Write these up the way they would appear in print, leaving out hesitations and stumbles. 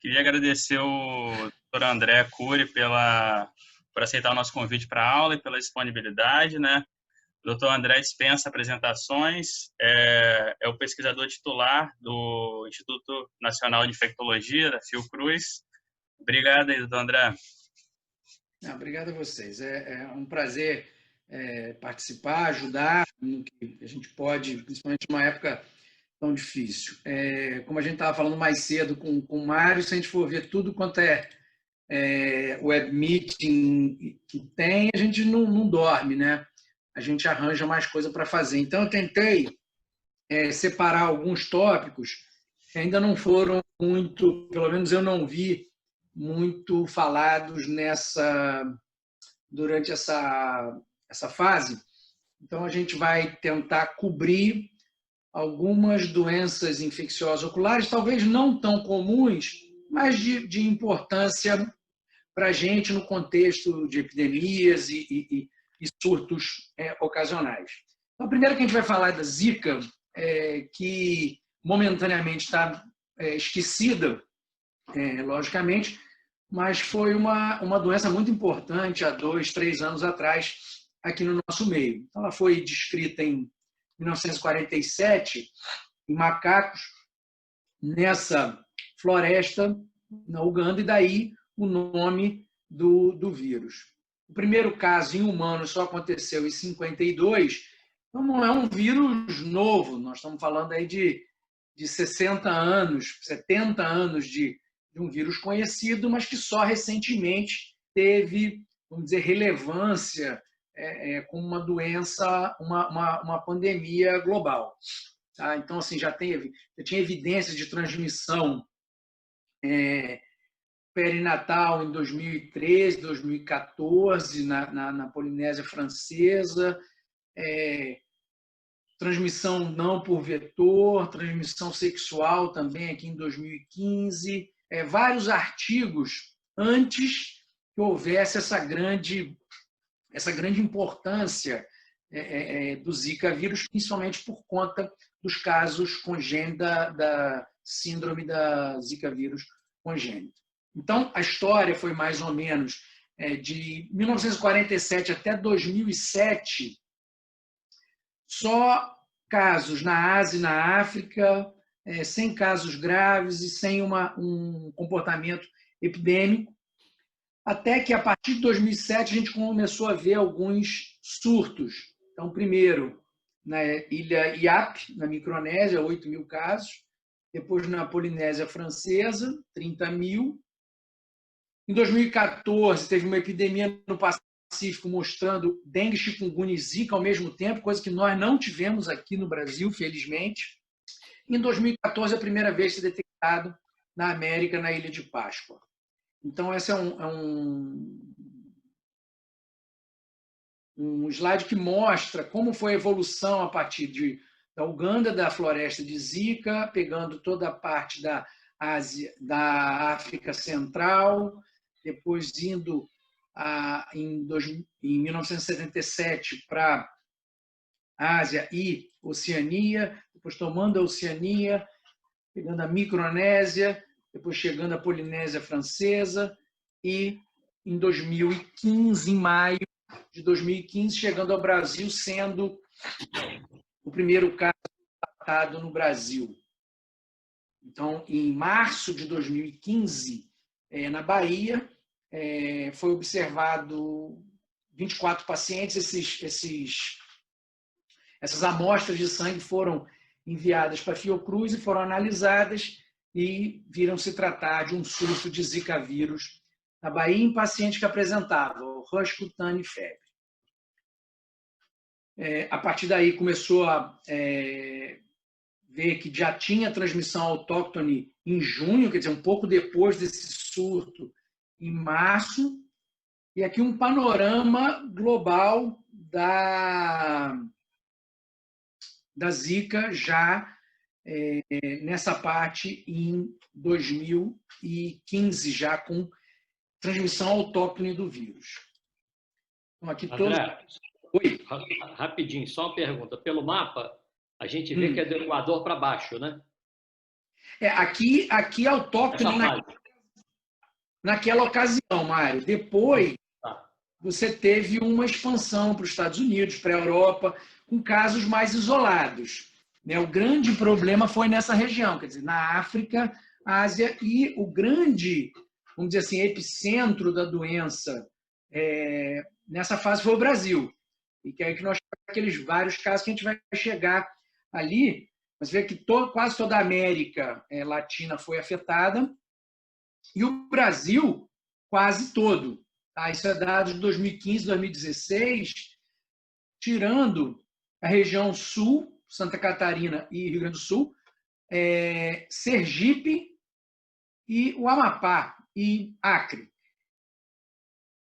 Queria agradecer o Dr. André Cury por aceitar o nosso convite para a aula e pela disponibilidade, né? O Dr. André dispensa apresentações, é o pesquisador titular do Instituto Nacional de Infectologia, da Fiocruz. Obrigado aí, doutor André. Obrigado a vocês. É um prazer participar, ajudar no que a gente pode, principalmente numa época tão difícil. Como a gente estava falando mais cedo com o Mário, se a gente for ver tudo quanto é web meeting que tem, a gente não dorme, né? A gente arranja mais coisa para fazer. Então, eu tentei separar alguns tópicos que ainda não foram muito, pelo menos eu não vi muito falados durante essa fase. Então, a gente vai tentar cobrir algumas doenças infecciosas oculares, talvez não tão comuns, mas de importância para a gente no contexto de epidemias e surtos ocasionais. Então, a primeira que a gente vai falar é da Zika, que momentaneamente está esquecida, logicamente, mas foi uma doença muito importante há 2, 3 anos atrás aqui no nosso meio. Então, ela foi descrita em 1947 em macacos nessa floresta na Uganda, e daí o nome do vírus. O primeiro caso em humanos só aconteceu em 52, então não é um vírus novo, nós estamos falando aí de 60 anos, 70 anos de um vírus conhecido, mas que só recentemente teve, vamos dizer, relevância como uma doença, uma pandemia global. Tá? Então, assim, já tinha evidências de transmissão perinatal em 2013, 2014, na Polinésia Francesa, transmissão não por vetor, transmissão sexual também aqui em 2015, vários artigos antes que houvesse essa grande importância do Zika vírus, principalmente por conta dos casos congênitos da síndrome da Zika vírus congênito. Então, a história foi mais ou menos de 1947 até 2007, só casos na Ásia e na África, sem casos graves e sem um comportamento epidêmico, até que, a partir de 2007, a gente começou a ver alguns surtos. Então, primeiro, na ilha Iap, na Micronésia, 8 mil casos. Depois, na Polinésia Francesa, 30 mil. Em 2014, teve uma epidemia no Pacífico mostrando dengue, chikungunya e zika ao mesmo tempo, coisa que nós não tivemos aqui no Brasil, felizmente. Em 2014, a primeira vez foi detectado na América, na Ilha de Páscoa. Então, esse é um slide que mostra como foi a evolução a partir da Uganda, da floresta de Zika, pegando toda a parte da Ásia, da África Central, depois indo em 1977 para a Ásia e Oceania, depois tomando a Oceania, pegando a Micronésia, depois chegando à Polinésia Francesa e, em 2015, em maio de 2015, chegando ao Brasil, sendo o primeiro caso tratado no Brasil. Então, em março de 2015, na Bahia, foi observado 24 pacientes. Essas amostras de sangue foram enviadas para a Fiocruz e foram analisadas e viram se tratar de um surto de Zika vírus na Bahia em pacientes que apresentavam rush cutâneo e febre. A partir daí começou a ver que já tinha transmissão autóctone em junho, quer dizer, um pouco depois desse surto, em março, e aqui um panorama global da Zika já nessa parte em 2015, já com transmissão autóctone do vírus. Então, aqui André, rapidinho, só uma pergunta. Pelo mapa, a gente vê que é do Equador para baixo, né? Aqui autóctone naquela ocasião, Mário. Depois, você teve uma expansão para os Estados Unidos, para a Europa, com casos mais isolados. O grande problema foi nessa região, quer dizer, na África, Ásia, e o grande, vamos dizer assim, epicentro da doença nessa fase foi o Brasil. E que é aí que nós temos aqueles vários casos que a gente vai chegar ali, mas vê que quase toda a América Latina foi afetada e o Brasil quase todo. Tá? Isso é dados de 2015, 2016, tirando a região sul, Santa Catarina e Rio Grande do Sul, Sergipe e o Amapá e Acre.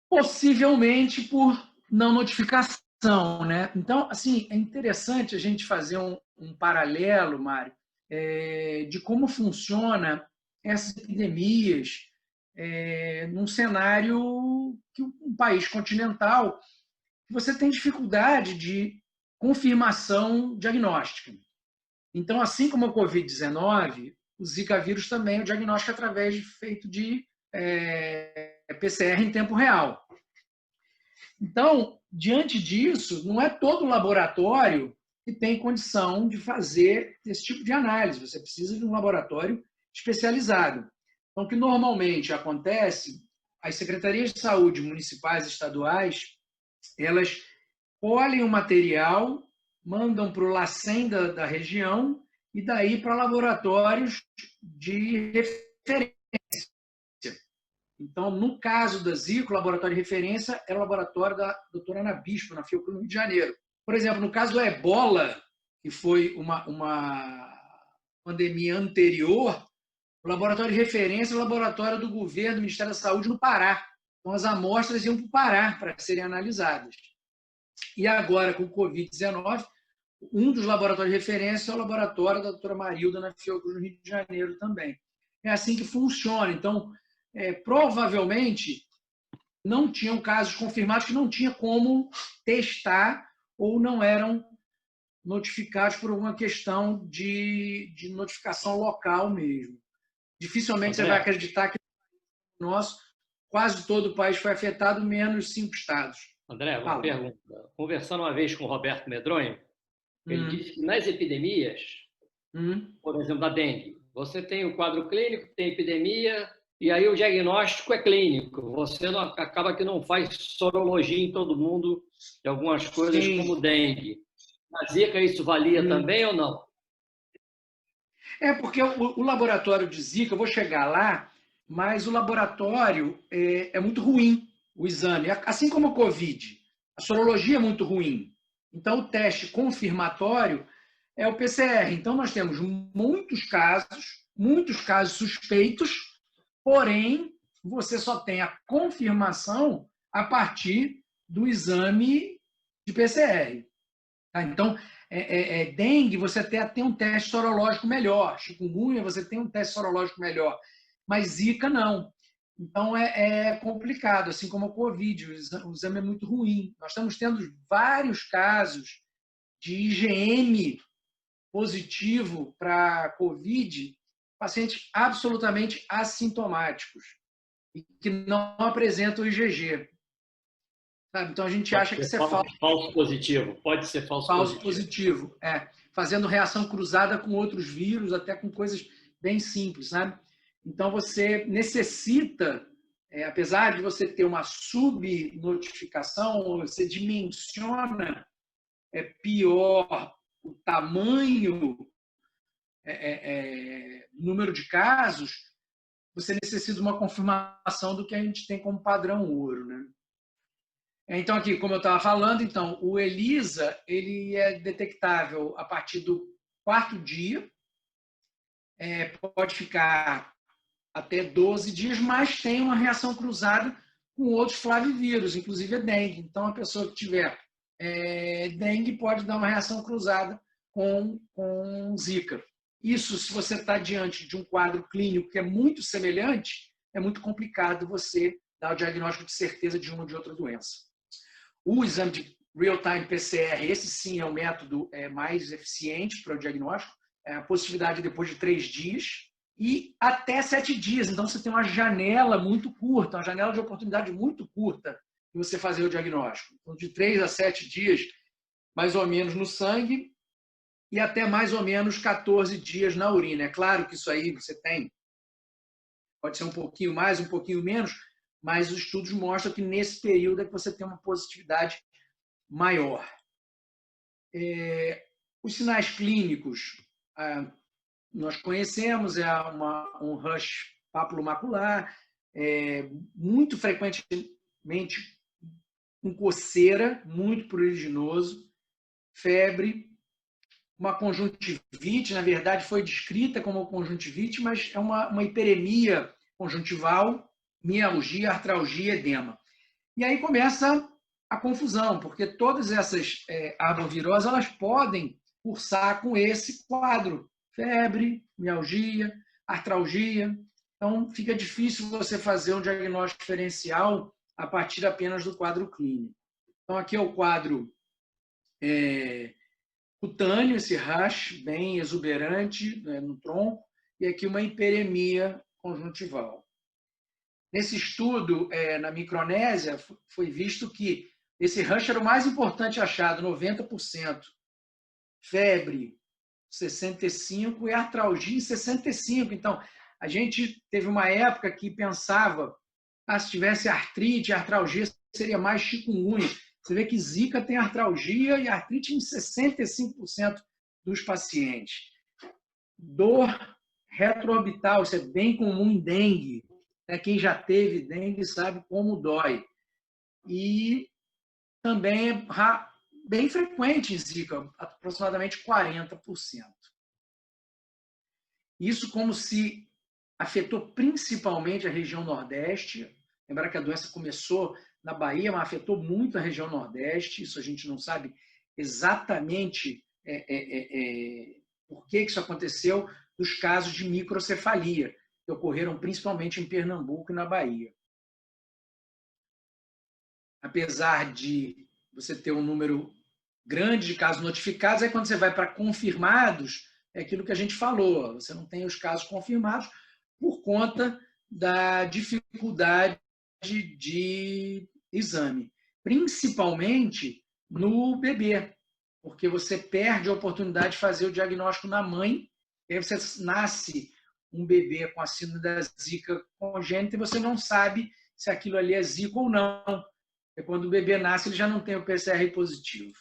Possivelmente por não notificação, né? Então, assim, é interessante a gente fazer um paralelo, Mário, de como funciona essas epidemias num cenário que um país continental você tem dificuldade de confirmação diagnóstica. Então, assim como o Covid-19, o Zika vírus também é o diagnóstico através feito de PCR em tempo real. Então, diante disso, não é todo laboratório que tem condição de fazer esse tipo de análise. Você precisa de um laboratório especializado. Então, o que normalmente acontece, as secretarias de saúde municipais e estaduais, elas colhem o material, mandam para o LACEN da região e daí para laboratórios de referência. Então, no caso da Zika, o laboratório de referência era o laboratório da doutora Ana Bispo, na Fiocruz, no Rio de Janeiro. Por exemplo, no caso do Ebola, que foi uma pandemia anterior, o laboratório de referência é o laboratório do governo, do Ministério da Saúde, no Pará. Então, as amostras iam para o Pará para serem analisadas. E agora, com o Covid-19, um dos laboratórios de referência é o laboratório da doutora Marilda, na Fiocruz, no Rio de Janeiro também. É assim que funciona. Então, provavelmente, não tinham casos confirmados que não tinha como testar ou não eram notificados por alguma questão de notificação local mesmo. Dificilmente você vai acreditar que no nosso, quase todo o país foi afetado, menos 5 estados. André, uma pergunta. Conversando uma vez com o Roberto Medronho, ele disse que nas epidemias, por exemplo, da dengue, você tem o quadro clínico, tem epidemia, e aí o diagnóstico é clínico. Você acaba que não faz sorologia em todo mundo de algumas coisas. Sim. Como dengue. Na Zika isso valia também ou não? Porque o laboratório de Zika, eu vou chegar lá, mas o laboratório é muito ruim, o exame. Assim como o Covid, a sorologia é muito ruim. Então, o teste confirmatório é o PCR. Então, nós temos muitos casos suspeitos, porém, você só tem a confirmação a partir do exame de PCR. Tá? Então, dengue, você até tem um teste sorológico melhor. Chikungunya, você tem um teste sorológico melhor. Mas Zika, não. Então, é complicado, assim como a Covid. O exame é muito ruim. Nós estamos tendo vários casos de IgM positivo para Covid, pacientes absolutamente assintomáticos e que não apresentam IgG. Sabe? Então, a gente acha que isso é falso positivo. Pode ser falso positivo. Fazendo reação cruzada com outros vírus, até com coisas bem simples, sabe? Então, você necessita, apesar de você ter uma subnotificação, você dimensiona pior o tamanho, número de casos, você necessita de uma confirmação do que a gente tem como padrão ouro, né? Então, aqui, como eu estava falando, então, o ELISA ele é detectável a partir do 4º dia, pode ficar até 12 dias, mas tem uma reação cruzada com outros flavivírus, inclusive a dengue. Então, a pessoa que tiver dengue pode dar uma reação cruzada com Zika. Isso, se você está diante de um quadro clínico que é muito semelhante, é muito complicado você dar o diagnóstico de certeza de uma ou de outra doença. O exame de real-time PCR, esse sim é o método mais eficiente para o diagnóstico. A positividade depois de 3 dias, e até 7 dias. Então, você tem uma janela muito curta, uma janela de oportunidade muito curta de você fazer o diagnóstico. Então, de 3 a 7 dias, mais ou menos, no sangue e até mais ou menos 14 dias na urina. É claro que isso aí você tem, pode ser um pouquinho mais, um pouquinho menos, mas os estudos mostram que nesse período é que você tem uma positividade maior. Os sinais clínicos nós conhecemos, um rush papulomacular, muito frequentemente com coceira, muito pruriginoso, febre, uma conjuntivite, na verdade foi descrita como conjuntivite, mas é uma hiperemia conjuntival, mialgia, artralgia, edema. E aí começa a confusão, porque todas essas arboviroses elas podem cursar com esse quadro: febre, mialgia, artralgia. Então, fica difícil você fazer um diagnóstico diferencial a partir apenas do quadro clínico. Então, aqui é o quadro cutâneo, esse rash bem exuberante no tronco, e aqui uma hiperemia conjuntival. Nesse estudo, na Micronésia, foi visto que esse rush era o mais importante achado, 90%. Febre, 65%, e artralgia, 65%. Então, a gente teve uma época que pensava, se tivesse artrite, artralgia seria mais chikungunya. Você vê que Zika tem artralgia e artrite em 65% dos pacientes. Dor retroorbital, isso é bem comum em dengue. Quem já teve dengue sabe como dói. E também é bem frequente em Zika, aproximadamente 40%. Isso como se afetou principalmente a região Nordeste. Lembrar que a doença começou na Bahia, mas afetou muito a região Nordeste. Isso a gente não sabe exatamente por que isso aconteceu, dos casos de microcefalia, que ocorreram principalmente em Pernambuco e na Bahia. Apesar de você ter um número grande de casos notificados, aí quando você vai para confirmados, é aquilo que a gente falou, você não tem os casos confirmados por conta da dificuldade de exame, principalmente no bebê, porque você perde a oportunidade de fazer o diagnóstico na mãe, e aí você nasce um bebê com a síndrome da Zika congênita e você não sabe se aquilo ali é Zika ou não. E quando o bebê nasce, ele já não tem o PCR positivo.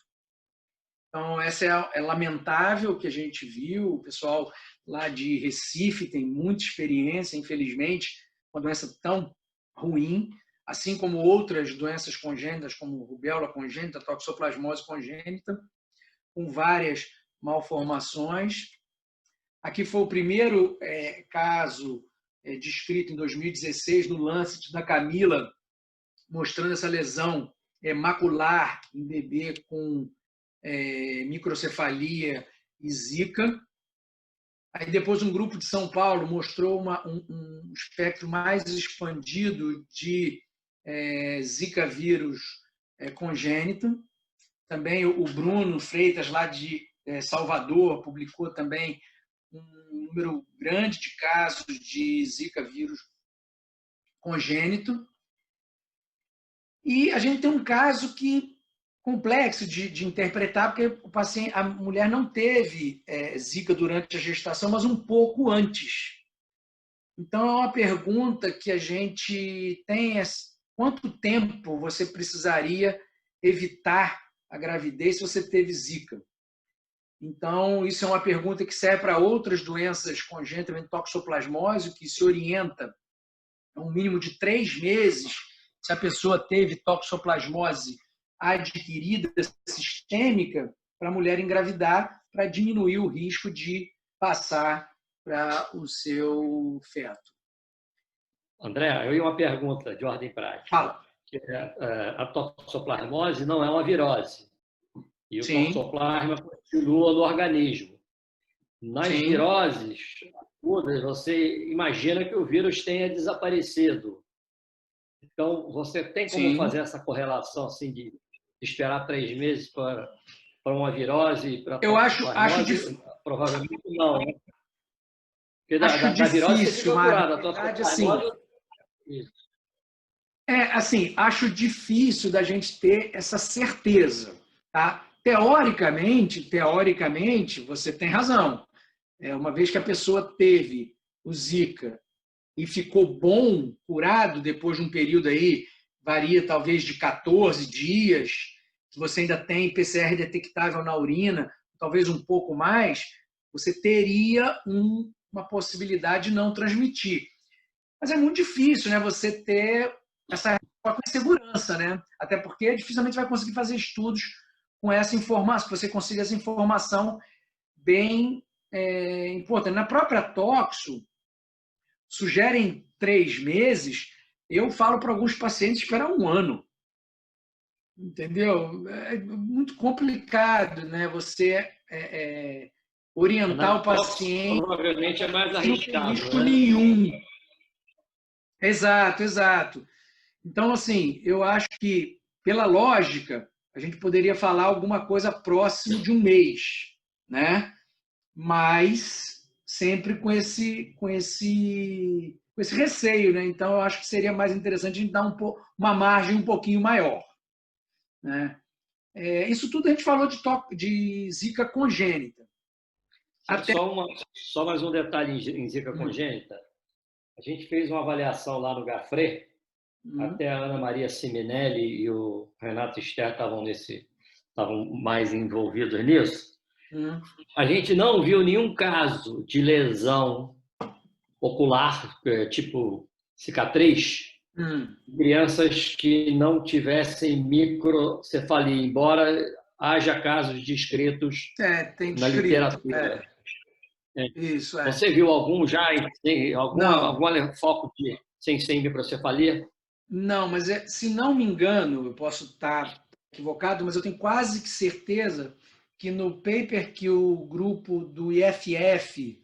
Então, essa é lamentável o que a gente viu. O pessoal lá de Recife tem muita experiência, infelizmente, uma doença tão ruim, assim como outras doenças congênitas, como rubéola congênita, toxoplasmose congênita, com várias malformações. Aqui foi o primeiro caso descrito em 2016 no Lancet da Camila, mostrando essa lesão macular em bebê com microcefalia e Zika. Aí depois um grupo de São Paulo mostrou um espectro mais expandido de Zika vírus congênito. Também o Bruno Freitas, lá de Salvador, publicou também um número grande de casos de Zika vírus congênito. E a gente tem um caso complexo de interpretar, porque a mulher não teve Zika durante a gestação, mas um pouco antes. Então, é uma pergunta que a gente tem: quanto tempo você precisaria evitar a gravidez se você teve Zika? Então, isso é uma pergunta que serve para outras doenças congênitas, toxoplasmose, que se orienta a um mínimo de 3 meses se a pessoa teve toxoplasmose adquirida sistêmica, para a mulher engravidar, para diminuir o risco de passar para o seu feto. André, eu ia uma pergunta de ordem prática. Fala. A toxoplasmose não é uma virose. E o Sim. toxoplasma continua no organismo. Nas Sim. viroses agudas, você imagina que o vírus tenha desaparecido. Então, você tem como Sim. fazer essa correlação assim, de esperar 3 meses para uma virose? Eu acho provavelmente não, né? Porque da virose você ficou curado. Assim, acho difícil da gente ter essa certeza, tá? Teoricamente, você tem razão. Uma vez que a pessoa teve o Zika e ficou bom, curado, depois de um período aí, varia talvez de 14 dias, se você ainda tem PCR detectável na urina, talvez um pouco mais, você teria uma possibilidade de não transmitir. Mas é muito difícil, né, você ter essa segurança, né? Até porque dificilmente vai conseguir fazer estudos com essa informação, que você consiga essa informação bem importante. Na própria Toxo, sugerem 3 meses, eu falo para alguns pacientes esperar 1 ano. Entendeu? É muito complicado, né? Você orientar o paciente. Provavelmente é mais arriscado. Não tem risco nenhum. Exato, exato. Então, assim, eu acho que, pela lógica, a gente poderia falar alguma coisa próximo de 1 mês, né? Mas sempre com esse receio, né? Então, eu acho que seria mais interessante a gente dar uma margem um pouquinho maior, né? Isso tudo a gente falou de Zika congênita. Só mais um detalhe em Zika congênita. A gente fez uma avaliação lá no Gafre, até a Ana Maria Siminelli e o Renato Ster estavam mais envolvidos nisso. A gente não viu nenhum caso de lesão ocular, tipo cicatriz, crianças que não tivessem microcefalia, embora haja casos descritos na literatura. Isso, Você viu algum já? Algum foco sem microcefalia? Não, mas se não me engano, eu posso estar equivocado, mas eu tenho quase que certeza que no paper que o grupo do IFF,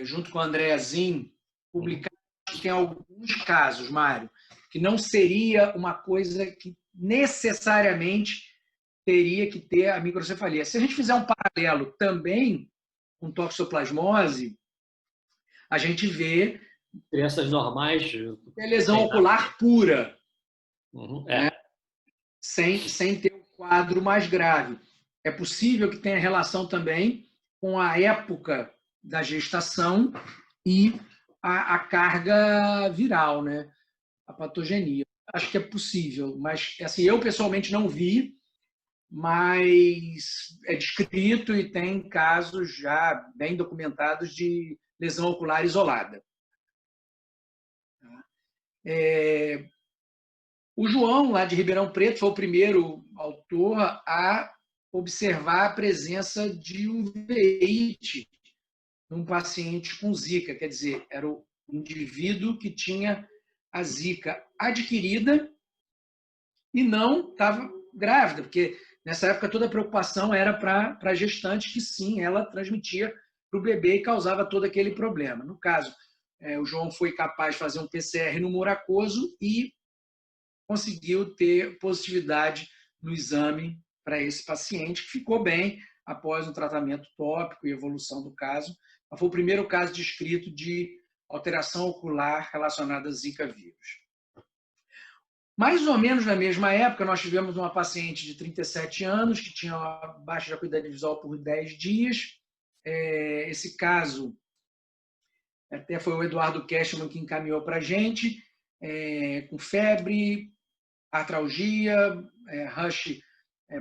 junto com a Andrea Zin, publicaram, tem alguns casos, Mário, que não seria uma coisa que necessariamente teria que ter a microcefalia. Se a gente fizer um paralelo também com toxoplasmose, a gente vê crianças normais, lesão ocular pura, né? Sem ter um quadro mais grave. É possível que tenha relação também com a época da gestação e a carga viral, né? A patogenia. Acho que é possível, mas assim, eu pessoalmente não vi, mas é descrito e tem casos já bem documentados de lesão ocular isolada. O João, lá de Ribeirão Preto, foi o primeiro autor a observar a presença de uveíte num paciente com Zika. Quer dizer, era o indivíduo que tinha a Zika adquirida e não estava grávida, porque nessa época toda a preocupação era para a gestante, que sim, ela transmitia para o bebê e causava todo aquele problema. No caso, o João foi capaz de fazer um PCR no moracoso e conseguiu ter positividade no exame para esse paciente, que ficou bem após um tratamento tópico e evolução do caso. Foi o primeiro caso descrito de alteração ocular relacionada a Zika vírus. Mais ou menos na mesma época, nós tivemos uma paciente de 37 anos que tinha baixa de acuidade visual por 10 dias. Esse caso até foi o Eduardo Cashman que encaminhou para a gente, com febre, artralgia, rush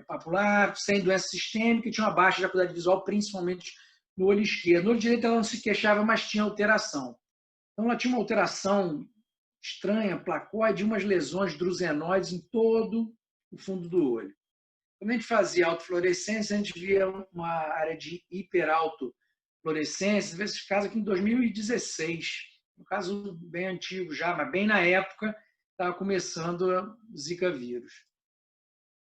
papular, sem doença sistêmica, e tinha uma baixa de acuidade visual, principalmente no olho esquerdo. No olho direito ela não se queixava, mas tinha alteração. Então ela tinha uma alteração estranha, placoide, umas lesões drusenoides em todo o fundo do olho. Quando a gente fazia autofluorescência, a gente via uma área de hiperautofluorescência, nesses casos aqui em 2016, um caso bem antigo já, mas bem na época estava começando o Zika vírus.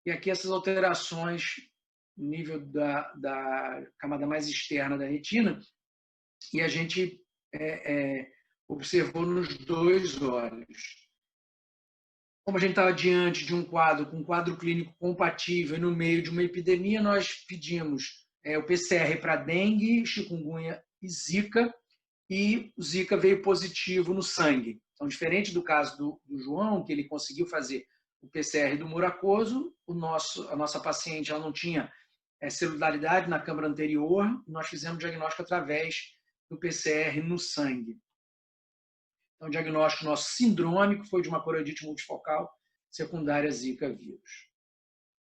E aqui essas alterações no nível da camada mais externa da retina, e a gente observou nos 2 olhos. Como a gente estava diante de um quadro clínico compatível no meio de uma epidemia, nós pedimos o PCR para dengue, chikungunya e Zika, e o Zika veio positivo no sangue. Então, diferente do caso do João, que ele conseguiu fazer o PCR do muracoso, a nossa paciente ela não tinha celularidade na câmara anterior, nós fizemos o diagnóstico através do PCR no sangue. Então, o diagnóstico nosso sindrômico foi de uma coroidite multifocal secundária Zika vírus.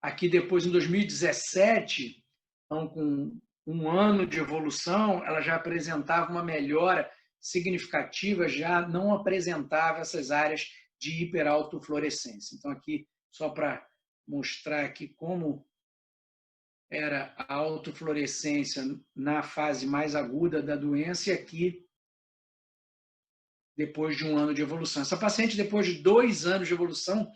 Aqui, depois, em 2017, então, com um ano de evolução, ela já apresentava uma melhora significativa, já não apresentava essas áreas de hiperautofluorescência. Então, aqui, só para mostrar aqui como era a autofluorescência na fase mais aguda da doença, e aqui, depois de um ano de evolução. Essa paciente, depois de 2 anos de evolução,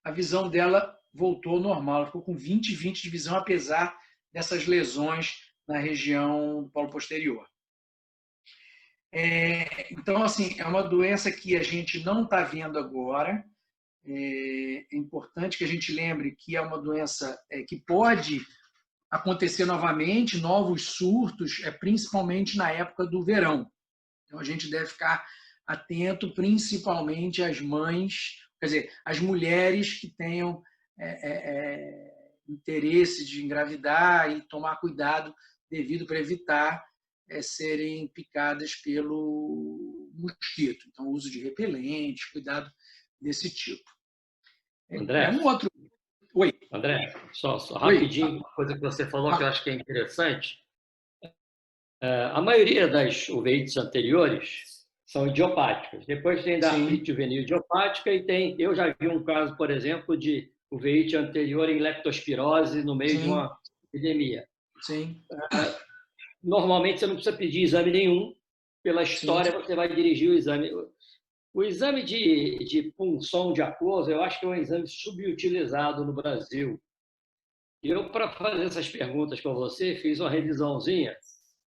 a visão dela voltou ao normal. Ela ficou com 20/20 de visão, apesar dessas lesões na região do polo posterior. Então, assim, é uma doença que a gente não está vendo agora. É importante que a gente lembre que é uma doença que pode acontecer novamente, novos surtos, principalmente na época do verão. Então, a gente deve ficar atento, principalmente às mães, quer dizer, às mulheres que tenham interesse de engravidar e tomar cuidado devido para evitar serem picadas pelo mosquito. Então, uso de repelente, cuidado desse tipo. André, Oi. André, só rapidinho, uma coisa que você falou que eu acho que é interessante. A maioria das uveites anteriores são idiopáticas. Depois tem da artrite juvenil idiopática e tem... Eu já vi um caso, por exemplo, de uveite anterior em leptospirose no meio de uma epidemia. Sim. Normalmente você não precisa pedir exame nenhum. Pela história, você vai dirigir o exame. O exame de punção de aquoso, eu acho que é um exame subutilizado no Brasil. Eu, para fazer essas perguntas para você, fiz uma revisãozinha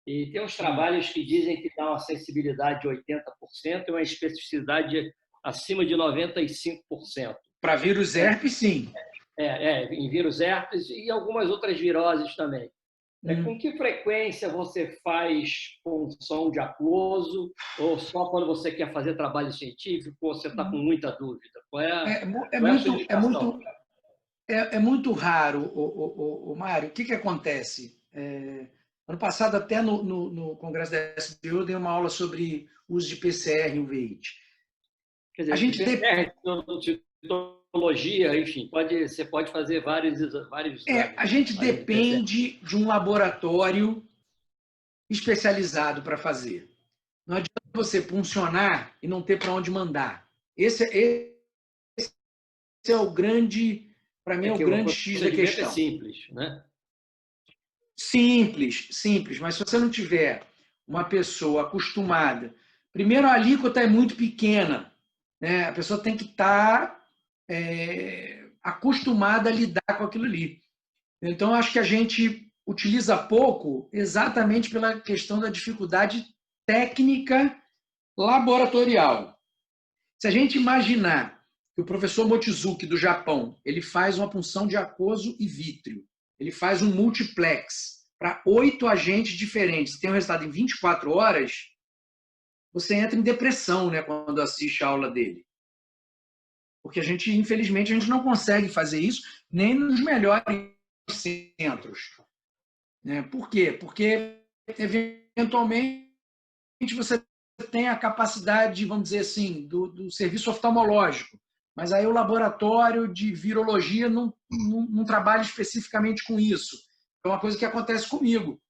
e tem uns trabalhos que dizem que dá uma sensibilidade de 80% e uma especificidade acima de 95%. Para vírus herpes, sim. Em vírus herpes e algumas outras viroses também. Com que frequência você faz punção de aquoso? Ou só quando você quer fazer trabalho científico ou você está com muita dúvida? É muito raro, Mário. O que acontece? Ano passado, até no Congresso da SBU, eu dei uma aula sobre uso de PCR em uveite. Quer dizer, a gente citologia, enfim, você pode fazer vários exames. A gente depende de um laboratório especializado para fazer. Não adianta você funcionar e não ter para onde mandar. Esse é o grande, para mim, é o grande X da questão. É simples, né? Simples, mas se você não tiver uma pessoa acostumada, primeiro a alíquota é muito pequena, né? A pessoa tem que estar acostumada a lidar com aquilo ali. Então, acho que a gente utiliza pouco exatamente pela questão da dificuldade técnica laboratorial. Se a gente imaginar que o professor Mochizuki, do Japão, ele faz uma punção de aquoso e vítreo, ele faz um multiplex para 8 agentes diferentes, tem um resultado em 24 horas, você entra em depressão, né, quando assiste a aula dele. Porque infelizmente, a gente não consegue fazer isso nem nos melhores centros. Por quê? Porque, eventualmente, você tem a capacidade, vamos dizer assim, do serviço oftalmológico, mas aí o laboratório de virologia não trabalha especificamente com isso. É uma coisa que acontece comigo.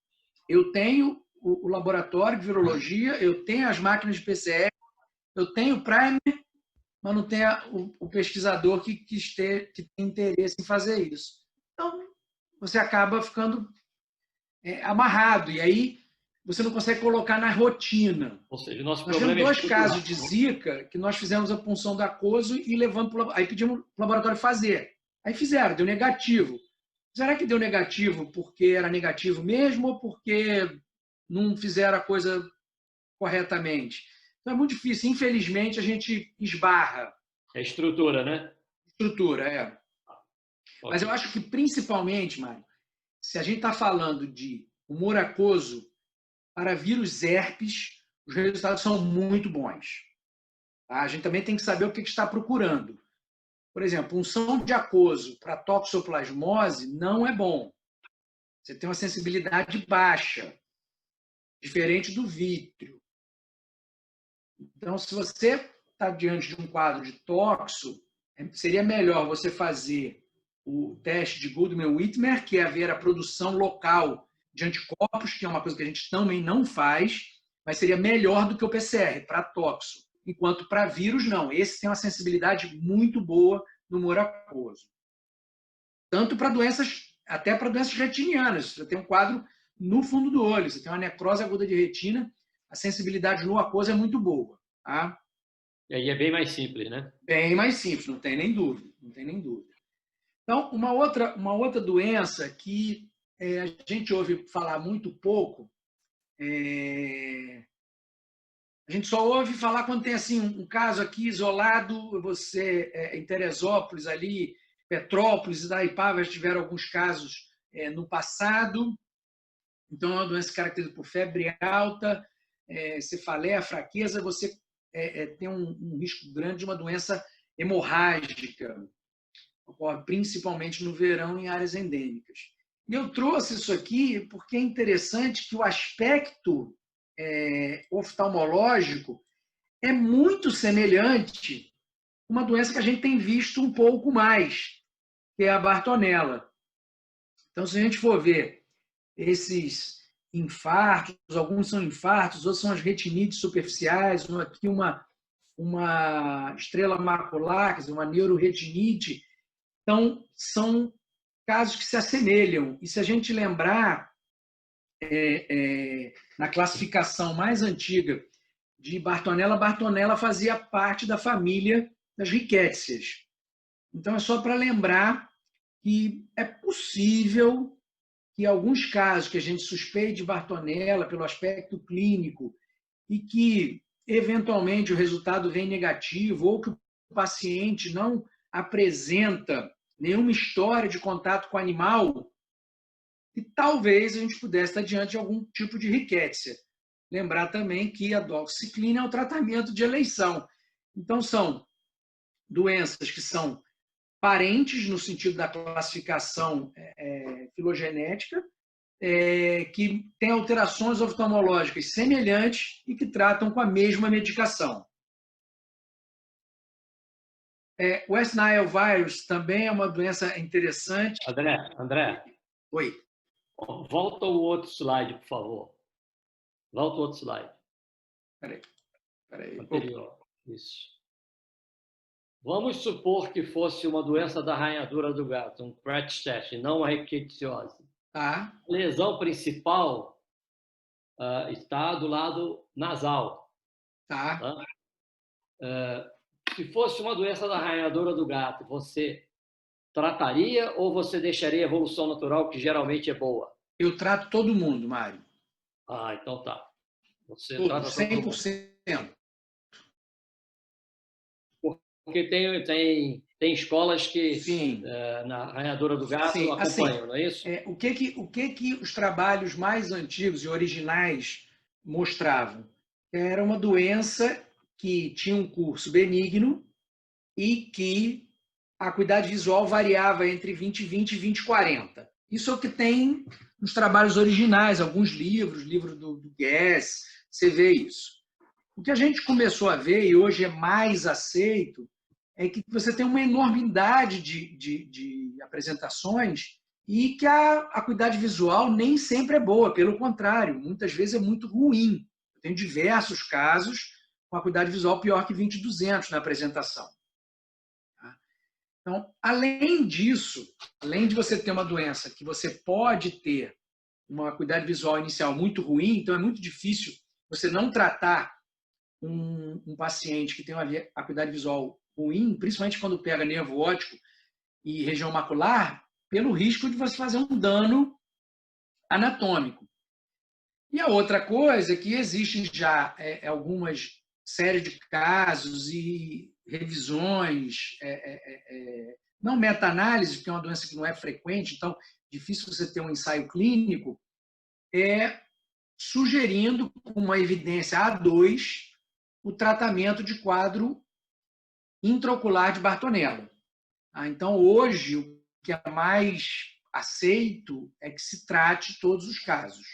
Eu tenho o laboratório de virologia, eu tenho as máquinas de PCR, eu tenho o primer, mas não tem o pesquisador que tem interesse em fazer isso. Então, você acaba ficando amarrado, e aí você não consegue colocar na rotina. Ou seja, nós tivemos 2 casos de Zika que nós fizemos a punção da aquoso e levamos aí pedimos para o laboratório fazer. Aí fizeram, deu negativo. Será que deu negativo porque era negativo mesmo ou porque não fizeram a coisa corretamente? Então é muito difícil. Infelizmente, a gente esbarra. É estrutura, né? Estrutura. Mas eu acho que, principalmente, Mário, se a gente está falando de humor aquoso para vírus herpes, os resultados são muito bons. Tá? A gente também tem que saber o que está procurando. Por exemplo, punção de aquoso para toxoplasmose não é bom. Você tem uma sensibilidade baixa, diferente do vítreo. Então, se você está diante de um quadro de toxo, seria melhor você fazer o teste de Goodman-Whitmer, que é ver a produção local de anticorpos, que é uma coisa que a gente também não faz, mas seria melhor do que o PCR para toxo. Enquanto para vírus, não. Esse tem uma sensibilidade muito boa no humor aquoso. Tanto para doenças, até para doenças retinianas. Você tem um quadro no fundo do olho, você tem uma necrose aguda de retina, a sensibilidade no aquoso é muito boa. Tá? E aí é bem mais simples, né? Bem mais simples, não tem nem dúvida. Não tem nem dúvida. Então, uma outra doença que a gente ouve falar muito pouco, a gente só ouve falar quando tem assim, um caso aqui isolado, você em Teresópolis, ali, Petrópolis e Itaipava já tiveram alguns casos no passado. Então, é uma doença caracterizada por febre alta, cefaleia, fraqueza, você tem um risco grande de uma doença hemorrágica. Ocorre principalmente no verão em áreas endêmicas. E eu trouxe isso aqui porque é interessante que o aspecto oftalmológico é muito semelhante a uma doença que a gente tem visto um pouco mais, que é a Bartonella. Então, se a gente for ver esses infartos, alguns são infartos, outros são as retinites superficiais, aqui uma estrela macular, quer dizer, uma neuroretinite. Então, são casos que se assemelham. E se a gente lembrar, na classificação mais antiga de Bartonella, Bartonella fazia parte da família das rickétsias. Então, é só para lembrar que é possível que alguns casos que a gente suspeite de Bartonella pelo aspecto clínico e que, eventualmente, o resultado vem negativo ou que o paciente não apresenta nenhuma história de contato com o animal, e talvez a gente pudesse estar diante de algum tipo de rickétsia. Lembrar também que a doxiciclina é o tratamento de eleição. Então, são doenças que são parentes no sentido da classificação filogenética, que têm alterações oftalmológicas semelhantes e que tratam com a mesma medicação. West Nile virus também é uma doença interessante. André. Oi. Volta o outro slide, por favor. Volta o outro slide. Peraí. Anterior. Isso. Vamos supor que fosse uma doença da arranhadura do gato, um Cratch test, não uma rickettsiosis. Tá. A lesão principal está do lado nasal. Tá. Se fosse uma doença da arranhadura do gato, você trataria ou você deixaria a evolução natural, que geralmente é boa? Eu trato todo mundo, Mário. Então tá. Você trata 100%. Porque tem escolas que, na arranhadura do gato, acompanham, assim, não é isso? O que os trabalhos mais antigos e originais mostravam? Era uma doença que tinha um curso benigno e que a acuidade visual variava entre 20/20 e 20/40. Isso é o que tem nos trabalhos originais, alguns livros, livro do Guess, você vê isso. O que a gente começou a ver, e hoje é mais aceito, é que você tem uma enormidade de apresentações e que a acuidade visual nem sempre é boa, pelo contrário, muitas vezes é muito ruim. Eu tenho diversos casos com acuidade visual pior que 20/200 na apresentação. Então, além disso, além de você ter uma doença que você pode ter uma acuidade visual inicial muito ruim, então é muito difícil você não tratar um paciente que tem uma acuidade visual ruim, principalmente quando pega nervo óptico e região macular, pelo risco de você fazer um dano anatômico. E a outra coisa é que existem já algumas séries de casos e revisões, não meta-análise, porque é uma doença que não é frequente, então difícil você ter um ensaio clínico, sugerindo, com uma evidência A2, o tratamento de quadro intraocular de Bartonella. Então, hoje, o que é mais aceito é que se trate todos os casos.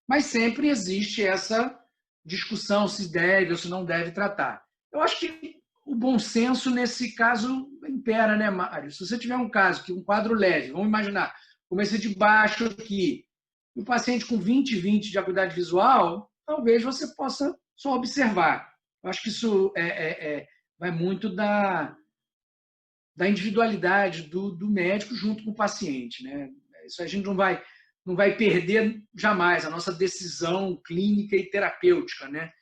Mas sempre existe essa discussão se deve ou se não deve tratar. Eu acho que o bom senso, nesse caso, impera, né, Mário? Se você tiver um caso, um quadro leve, vamos imaginar, comecei de baixo aqui, e o paciente com 20/20 de acuidade visual, talvez você possa só observar. Eu acho que isso vai muito da individualidade do médico junto com o paciente, né? Isso a gente não vai perder jamais a nossa decisão clínica e terapêutica, né?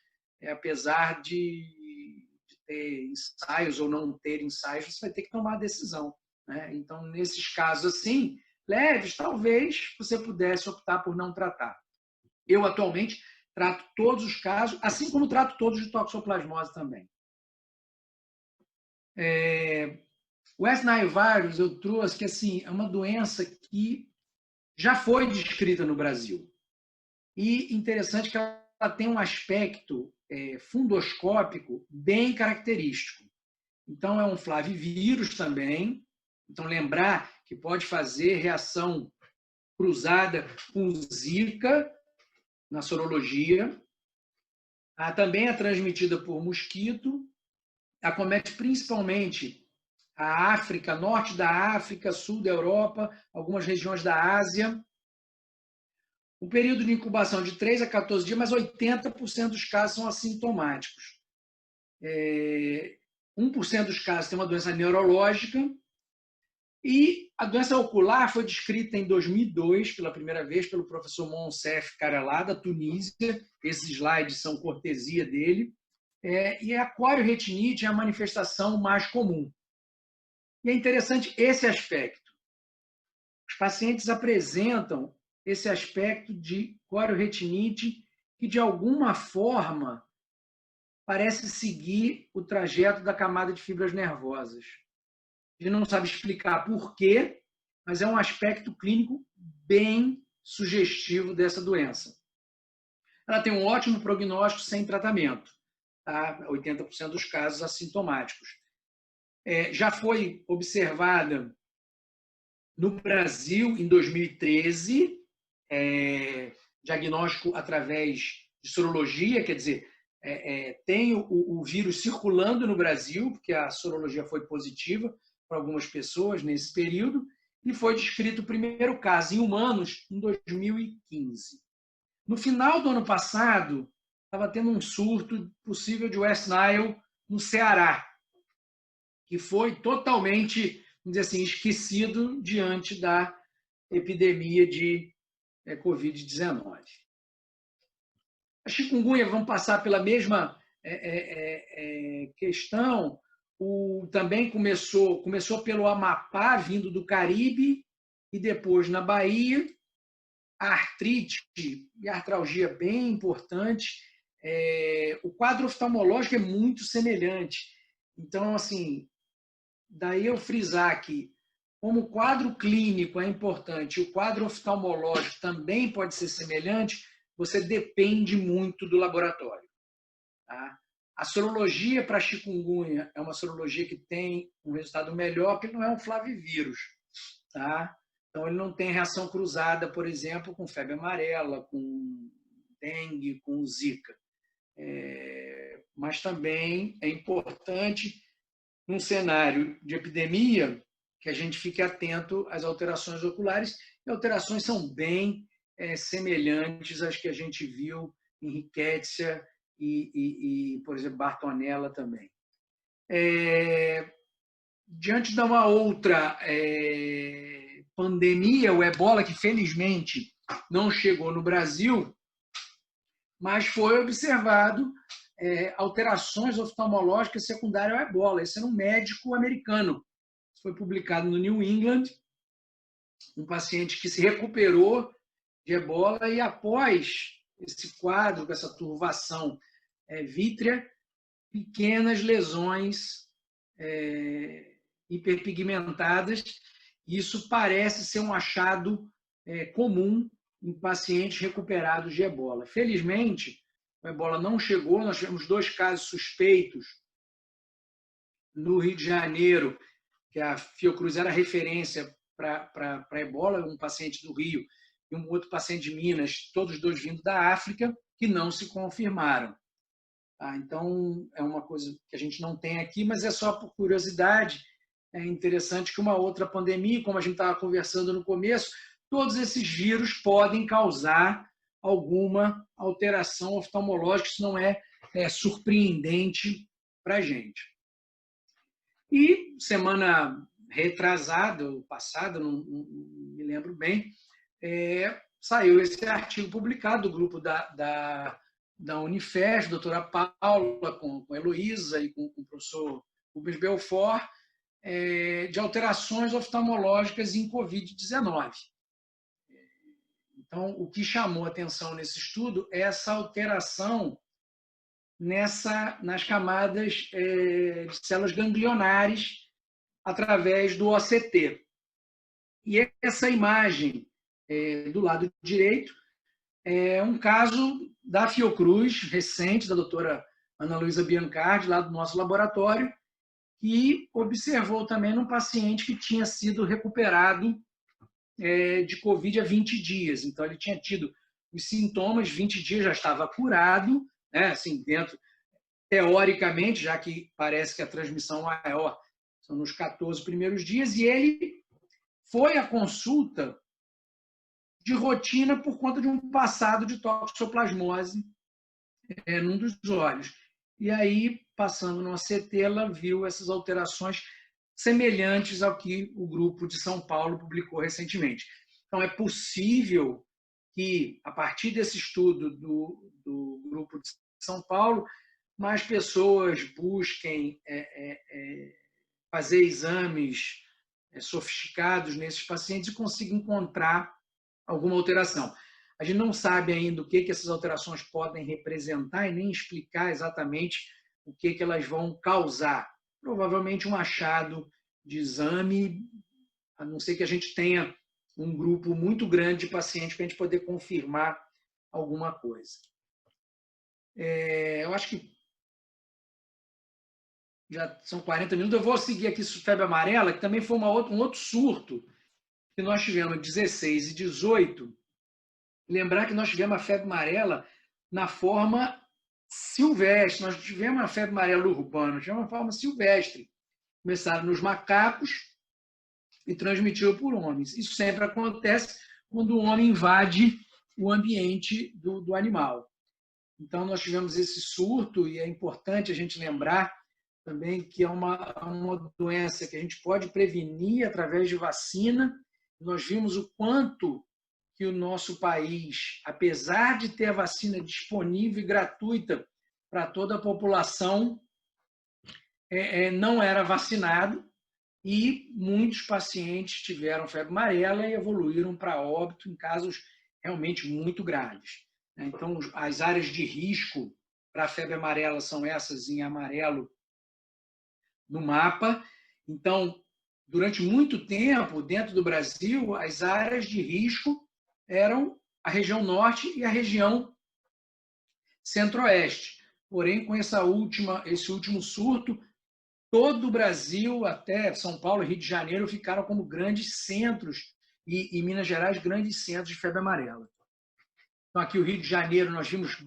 Apesar de ter ensaios ou não ter ensaios, você vai ter que tomar a decisão, né? Então, nesses casos assim, leves, talvez você pudesse optar por não tratar. Eu, atualmente, trato todos os casos, assim como trato todos de toxoplasmose também. O West Nile Virus eu trouxe que assim, é uma doença que já foi descrita no Brasil. E interessante que ela tem um aspecto fundoscópico bem característico. Então, é um flavivírus também. Então, lembrar que pode fazer reação cruzada com Zika na sorologia. Também é transmitida por mosquito. Acomete principalmente a África, norte da África, sul da Europa, algumas regiões da Ásia. O período de incubação de 3 a 14 dias, mas 80% dos casos são assintomáticos. 1% dos casos tem uma doença neurológica. E a doença ocular foi descrita em 2002, pela primeira vez, pelo professor Monsef Karalá, da Tunísia. Esses slides são cortesia dele. E a corioretinite é a manifestação mais comum. E é interessante esse aspecto. Os pacientes apresentam esse aspecto de corioretinite que, de alguma forma, parece seguir o trajeto da camada de fibras nervosas. A gente não sabe explicar por quê, mas é um aspecto clínico bem sugestivo dessa doença. Ela tem um ótimo prognóstico sem tratamento, tá? 80% dos casos assintomáticos. Já foi observada no Brasil em 2013, diagnóstico através de sorologia, quer dizer, tem o vírus circulando no Brasil, porque a sorologia foi positiva para algumas pessoas nesse período, e foi descrito o primeiro caso em humanos em 2015. No final do ano passado, estava tendo um surto possível de West Nile no Ceará, que foi totalmente, vamos dizer assim, esquecido diante da epidemia de Covid-19. A chikungunya, vamos passar pela mesma questão, também começou pelo Amapá, vindo do Caribe, e depois na Bahia. A artrite e a artralgia bem importante. O quadro oftalmológico é muito semelhante. Então, assim, daí eu frisar que, como o quadro clínico é importante, o quadro oftalmológico também pode ser semelhante, você depende muito do laboratório. Tá? A sorologia para chikungunya é uma sorologia que tem um resultado melhor, porque não é um flavivírus. Tá? Então, ele não tem reação cruzada, por exemplo, com febre amarela, com dengue, com zika. Mas também é importante, num cenário de epidemia, que a gente fique atento às alterações oculares. E alterações são bem semelhantes às que a gente viu em Rickettsia e, por exemplo, Bartonella também. Diante de uma outra pandemia, o ebola, que felizmente não chegou no Brasil, mas foi observado alterações oftalmológicas secundárias ao ebola. Esse era um médico americano. Foi publicado no New England, um paciente que se recuperou de ebola e, após esse quadro, com essa turvação vítrea, pequenas lesões hiperpigmentadas. Isso parece ser um achado comum em pacientes recuperados de ebola. Felizmente, o ebola não chegou, nós tivemos 2 casos suspeitos no Rio de Janeiro, que a Fiocruz era referência para ebola, um paciente do Rio e um outro paciente de Minas, todos 2 vindo da África, que não se confirmaram. Então, é uma coisa que a gente não tem aqui, mas é só por curiosidade. É interessante que uma outra pandemia, como a gente estava conversando no começo, todos esses vírus podem causar alguma alteração oftalmológica, isso não é surpreendente para a gente. E semana retrasada, ou passada, não me lembro bem, saiu esse artigo publicado do grupo da Unifesp, doutora Paula, com a Heloísa e com o professor Rubens Belfort, de alterações oftalmológicas em Covid-19. Então, o que chamou a atenção nesse estudo é essa alteração nas camadas de células ganglionares através do OCT. E essa imagem do lado direito é um caso da Fiocruz, recente, da doutora Ana Luísa Biancardi, lá do nosso laboratório, que observou também num paciente que tinha sido recuperado de Covid há 20 dias. Então, ele tinha tido os sintomas, 20 dias já estava curado, né? Assim, dentro, teoricamente, já que parece que a transmissão maior são nos 14 primeiros dias, e ele foi à consulta de rotina por conta de um passado de toxoplasmose num dos olhos. E aí, passando no ACT, ela viu essas alterações semelhantes ao que o grupo de São Paulo publicou recentemente. Então, é possível que, a partir desse estudo do grupo de São Paulo, mais pessoas busquem fazer exames sofisticados nesses pacientes e consigam encontrar alguma alteração. A gente não sabe ainda o que essas alterações podem representar e nem explicar exatamente o que elas vão causar. Provavelmente um achado de exame, a não ser que a gente tenha um grupo muito grande de pacientes para a gente poder confirmar alguma coisa. Eu acho que já são 40 minutos. Eu vou seguir aqui sobre febre amarela, que também foi um outro surto que nós tivemos em 16 e 18. Lembrar que nós tivemos a febre amarela na forma silvestre. Nós tivemos a febre amarela urbana, tivemos uma forma silvestre. Começaram nos macacos e transmitiram por homens. Isso sempre acontece quando o homem invade o ambiente do animal. Então, nós tivemos esse surto, e é importante a gente lembrar também que é uma doença que a gente pode prevenir através de vacina. Nós vimos o quanto que o nosso país, apesar de ter a vacina disponível e gratuita para toda a população, não era vacinado, e muitos pacientes tiveram febre amarela e evoluíram para óbito em casos realmente muito graves. Então, as áreas de risco para a febre amarela são essas em amarelo no mapa. Então, durante muito tempo, dentro do Brasil, as áreas de risco eram a região norte e a região centro-oeste. Porém, com esse último surto, todo o Brasil, até São Paulo e Rio de Janeiro, ficaram como grandes centros, e Minas Gerais, grandes centros de febre amarela. Então, aqui o Rio de Janeiro, nós vimos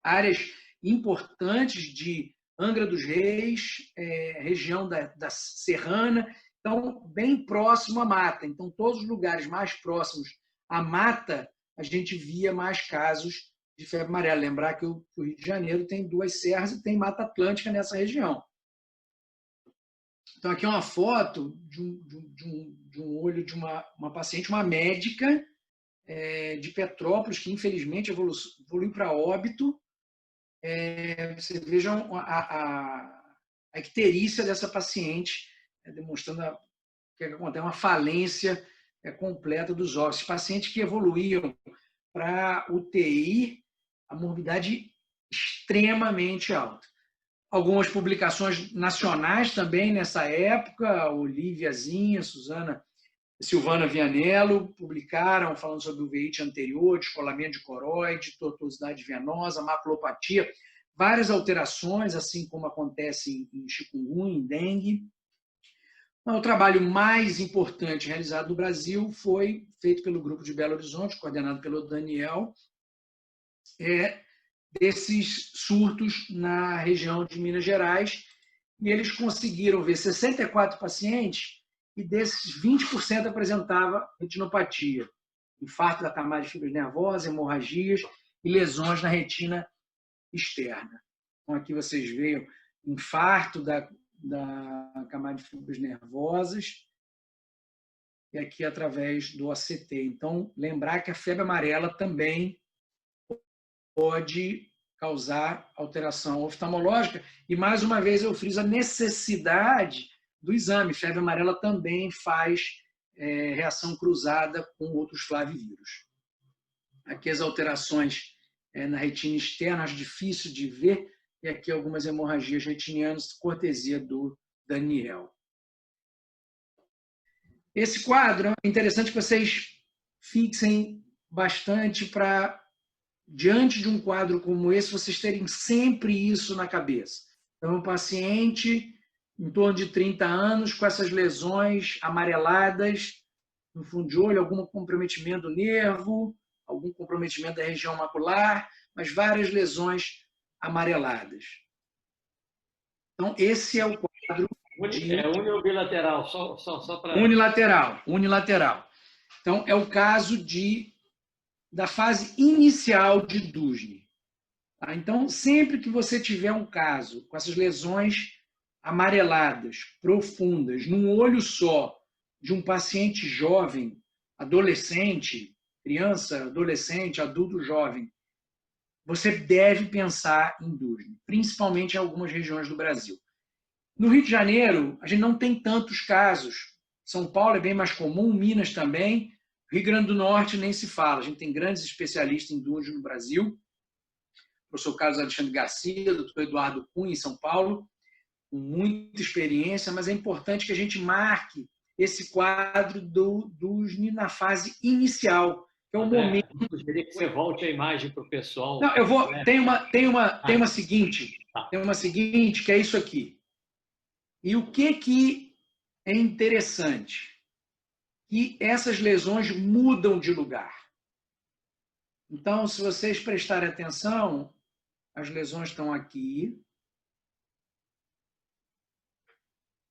áreas importantes de Angra dos Reis, região da Serrana, então, bem próximo à mata. Então, todos os lugares mais próximos à mata, a gente via mais casos de febre amarela. Lembrar que o Rio de Janeiro tem 2 serras e tem Mata Atlântica nessa região. Então, aqui é uma foto de um olho de uma paciente, uma médica de Petrópolis, que infelizmente evoluiu para óbito. Vocês vejam a icterícia dessa paciente, demonstrando o que acontece, uma falência completa dos órgãos. Pacientes que evoluíam para UTI, a morbidade extremamente alta. Algumas publicações nacionais também nessa época, Oliviazinha, Suzana Silvana Vianello, publicaram falando sobre o uveíte anterior, descolamento de coroide, tortuosidade venosa, maculopatia, várias alterações, assim como acontece em chikungunya, em dengue. O trabalho mais importante realizado no Brasil foi feito pelo Grupo de Belo Horizonte, coordenado pelo Daniel, desses surtos na região de Minas Gerais, e eles conseguiram ver 64 pacientes, e desses 20% apresentava retinopatia, infarto da camada de fibras nervosas, hemorragias e lesões na retina externa. Então, aqui vocês veem infarto da camada de fibras nervosas e aqui através do ACT. Então, lembrar que a febre amarela também pode causar alteração oftalmológica e, mais uma vez, eu friso a necessidade do exame. Febre amarela também faz reação cruzada com outros flavivírus. Aqui as alterações na retina externa, acho difícil de ver, e aqui algumas hemorragias retinianas, cortesia do Daniel. Esse quadro é interessante que vocês fixem bastante para, diante de um quadro como esse, vocês terem sempre isso na cabeça. Então, um paciente em torno de 30 anos, com essas lesões amareladas no fundo de olho, algum comprometimento do nervo, algum comprometimento da região macular, mas várias lesões amareladas. Então, esse é o quadro de... É uni ou bilateral? Só para... Unilateral. Então, é o caso da fase inicial de DUSNE. Tá? Então, sempre que você tiver um caso com essas lesões amareladas, profundas, num olho só, de um paciente jovem, adolescente, criança, adolescente, adulto jovem, você deve pensar em DUSNE, principalmente em algumas regiões do Brasil. No Rio de Janeiro, a gente não tem tantos casos. São Paulo é bem mais comum, Minas também. Rio Grande do Norte nem se fala. A gente tem grandes especialistas em DUSNE no Brasil. O professor Carlos Alexandre Garcia, o doutor Eduardo Cunha, em São Paulo, com muita experiência, mas é importante que a gente marque esse quadro do DUSNE na fase inicial, que é o momento... Eu gostaria que você volte a imagem para o pessoal. Não, eu vou... Tem uma seguinte, que é isso aqui. E o que é interessante? Que essas lesões mudam de lugar. Então, se vocês prestarem atenção, as lesões estão aqui.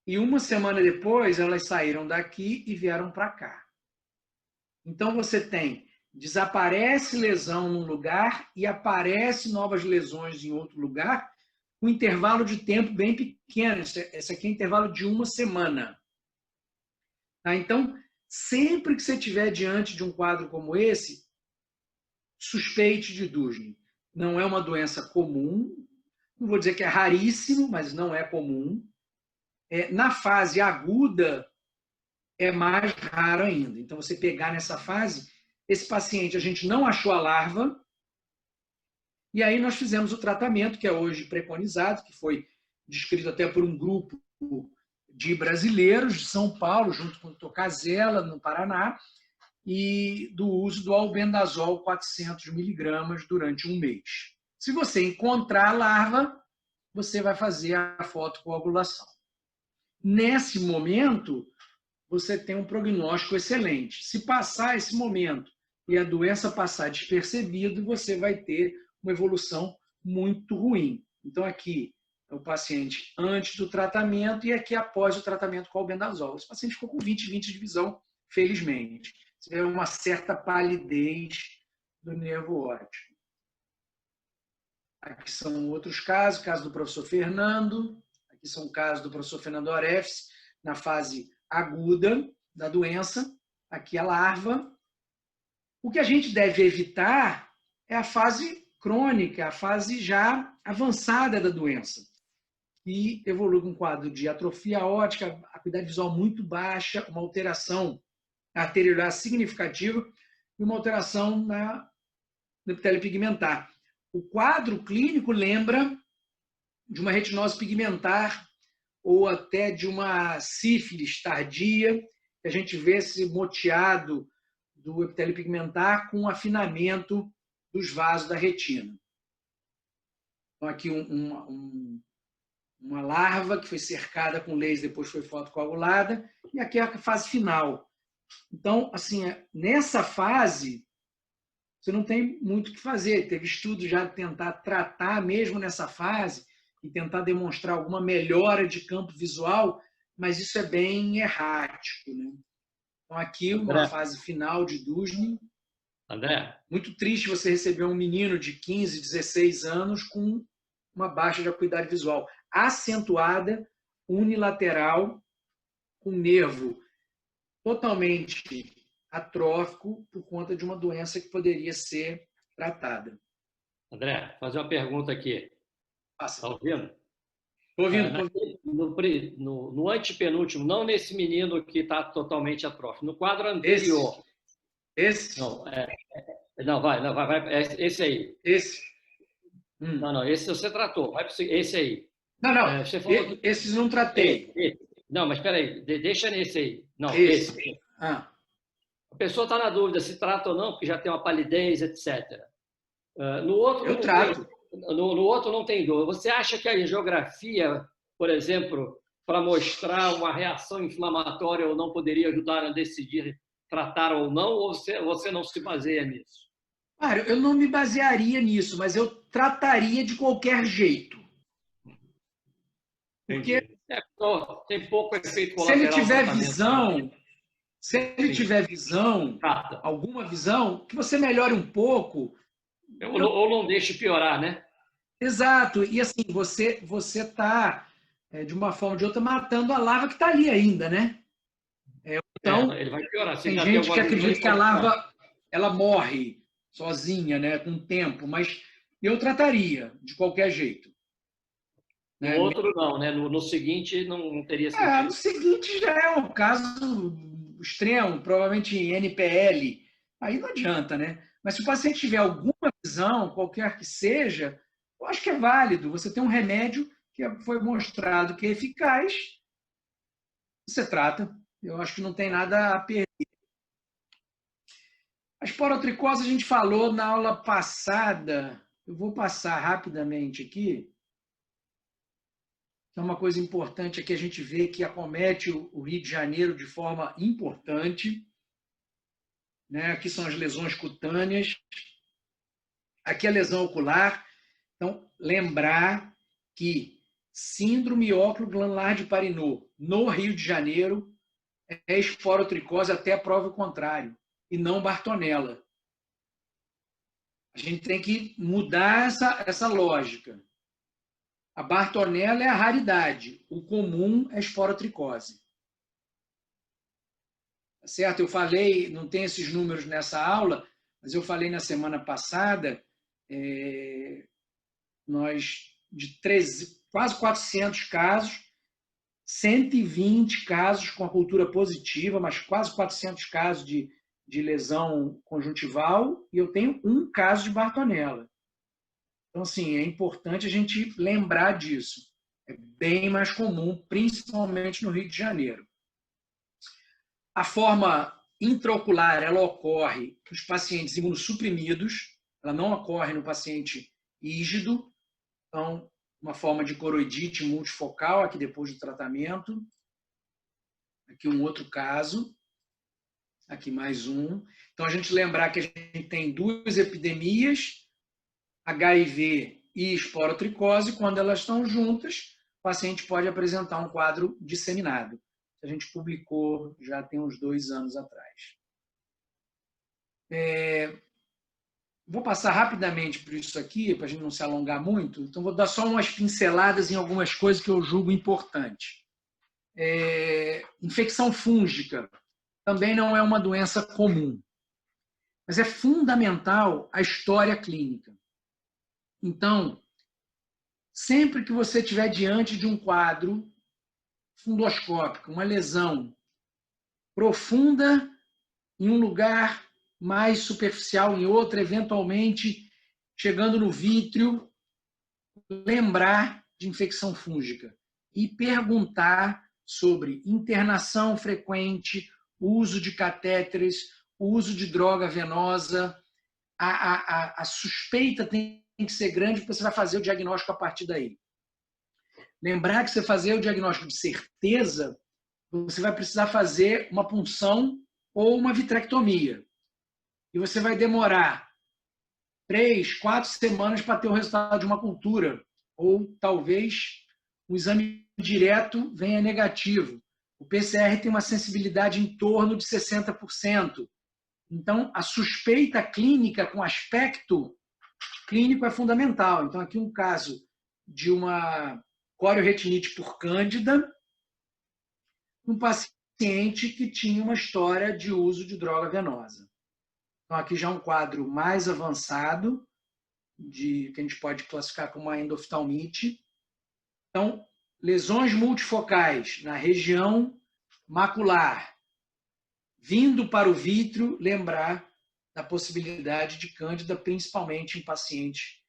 E uma semana depois, elas saíram daqui e vieram para cá. Então, você tem, desaparece lesão num lugar e aparece novas lesões em outro lugar, com um intervalo de tempo bem pequeno. Esse aqui é intervalo de uma semana. Tá? Então, sempre que você estiver diante de um quadro como esse, suspeite de DUSNE. Não é uma doença comum, não vou dizer que é raríssimo, mas não é comum. Na fase aguda, é mais raro ainda. Então, você pegar nessa fase, esse paciente, a gente não achou a larva, e aí nós fizemos o tratamento, que é hoje preconizado, que foi descrito até por um grupo de brasileiros de São Paulo, junto com o Dr. Casella, no Paraná, e do uso do albendazol 400 miligramas durante um mês. Se você encontrar a larva, você vai fazer a fotocoagulação. Nesse momento, você tem um prognóstico excelente. Se passar esse momento e a doença passar despercebido, você vai ter uma evolução muito ruim. Então, aqui é o paciente antes do tratamento e aqui após o tratamento com albendazol. Esse paciente ficou com 20 de visão, felizmente. Você vê uma certa palidez do nervo óptico. Aqui são outros casos, caso do professor Fernando. Aqui são casos do professor Fernando Orefs, na fase aguda da doença. Aqui a larva. O que a gente deve evitar é a fase crônica, a fase já avançada da doença, e evolui com um quadro de atrofia óptica, acuidade visual muito baixa, uma alteração arteriolar significativa e uma alteração na epitélio pigmentar. O quadro clínico lembra de uma retinose pigmentar ou até de uma sífilis tardia. que a gente vê esse moteado do epitélio pigmentar com afinamento dos vasos da retina. Então, aqui uma larva que foi cercada com laser, depois foi fotocoagulada, e aqui é a fase final. Então, assim, nessa fase, você não tem muito o que fazer. Teve estudos já de tentar tratar mesmo nessa fase e tentar demonstrar alguma melhora de campo visual, mas isso é bem errático, né? Então, aqui, uma fase final de Duchenne. André? Muito triste você receber um menino de 15, 16 anos com uma baixa de acuidade visual acentuada, unilateral, com nervo totalmente atrófico por conta de uma doença que poderia ser tratada. André, fazer uma pergunta aqui. Está ouvindo? Estou ouvindo. No antepenúltimo, não nesse menino que está totalmente atrófico, no quadro anterior. Esse? Não, vai. Esse aí. Esse? Não, esse você tratou. Vai para esse aí. Não. Você falou esses não tratei. Não, mas espera aí. Deixa nesse aí. Não, esse. A pessoa está na dúvida se trata ou não, porque já tem uma palidez, etc. No outro, eu trato. No outro não tem dor. Você acha que a angiografia, por exemplo, para mostrar uma reação inflamatória ou não, poderia ajudar a decidir tratar ou não, ou você não se baseia nisso? Cara, eu não me basearia nisso, mas eu trataria de qualquer jeito. Porque tem pouco efeito colateral. Se ele tiver visão, alguma visão, que você melhore um pouco. Ou não deixe piorar, né? Exato. E assim, você está, de uma forma ou de outra, matando a larva que está ali ainda, né? Então, ele vai piorar. Tem gente que acredita que a larva ela morre sozinha, né, com o tempo, mas eu trataria de qualquer jeito. No outro não, né? No seguinte não teria sentido. No seguinte já é um caso extremo, provavelmente NPL. Aí não adianta, né? Mas se o paciente tiver alguma visão, qualquer que seja, eu acho que é válido. Você tem um remédio que foi mostrado que é eficaz, você trata. Eu acho que não tem nada a perder. A esporotricose a gente falou na aula passada. Eu vou passar rapidamente aqui. É uma coisa importante aqui a gente vê que acomete o Rio de Janeiro de forma importante. Né? Aqui são as lesões cutâneas. Aqui a lesão ocular. Então, lembrar que síndrome óculo-glandular de Parinot no Rio de Janeiro é esporotricose até a prova contrário, e não Bartonella. A gente tem que mudar essa lógica. A Bartonella é a raridade, o comum é a esporotricose. Certo? Eu falei, não tem esses números nessa aula, mas eu falei na semana passada, nós de quase 400 casos, 120 casos com a cultura positiva, mas quase 400 casos de lesão conjuntival, e eu tenho um caso de Bartonella. Então, assim, é importante a gente lembrar disso. É bem mais comum, principalmente no Rio de Janeiro. A forma intraocular, ela ocorre nos pacientes imunossuprimidos, ela não ocorre no paciente rígido. Então, uma forma de coroidite multifocal, aqui depois do tratamento. Aqui um outro caso. Aqui mais um. Então, a gente lembrar que a gente tem duas epidemias, HIV e esporotricose. Quando elas estão juntas, o paciente pode apresentar um quadro disseminado. A gente publicou já tem uns 2 anos atrás. Vou passar rapidamente por isso aqui, para a gente não se alongar muito. Então, vou dar só umas pinceladas em algumas coisas que eu julgo importantes. Infecção fúngica também não é uma doença comum, mas é fundamental a história clínica. Então, sempre que você estiver diante de um quadro fundoscópico, uma lesão profunda em um lugar mais superficial em outro, eventualmente chegando no vítreo, lembrar de infecção fúngica e perguntar sobre internação frequente, o uso de catéteres, o uso de droga venosa. A suspeita tem que ser grande, porque você vai fazer o diagnóstico a partir daí. Lembrar que você fazer o diagnóstico de certeza, você vai precisar fazer uma punção ou uma vitrectomia. E você vai demorar 3, 4 semanas para ter o resultado de uma cultura. Ou talvez o exame direto venha negativo. O PCR tem uma sensibilidade em torno de 60%. Então, a suspeita clínica com aspecto clínico é fundamental. Então, aqui um caso de uma corioretinite por cândida, um paciente que tinha uma história de uso de droga venosa. Então, aqui já é um quadro mais avançado, que a gente pode classificar como uma endoftalmite. Então, lesões multifocais na região macular, vindo para o vítreo, lembrar da possibilidade de cândida, principalmente em pacientes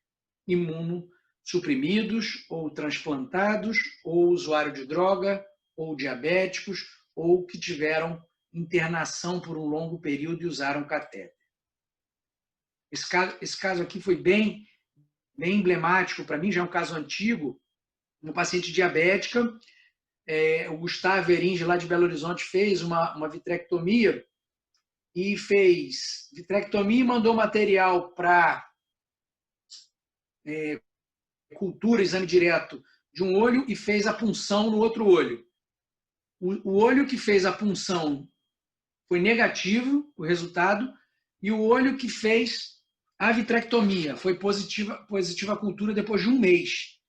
imunossuprimidos, ou transplantados, ou usuário de droga, ou diabéticos, ou que tiveram internação por um longo período e usaram catéter. Esse caso aqui foi bem emblemático para mim, já é um caso antigo, uma paciente diabética, o Gustavo Eringe, lá de Belo Horizonte, fez uma vitrectomia e fez vitrectomia e mandou material para cultura, exame direto de um olho e fez a punção no outro olho. O olho que fez a punção foi negativo, o resultado, e o olho que fez a vitrectomia foi positiva a cultura depois de um mês.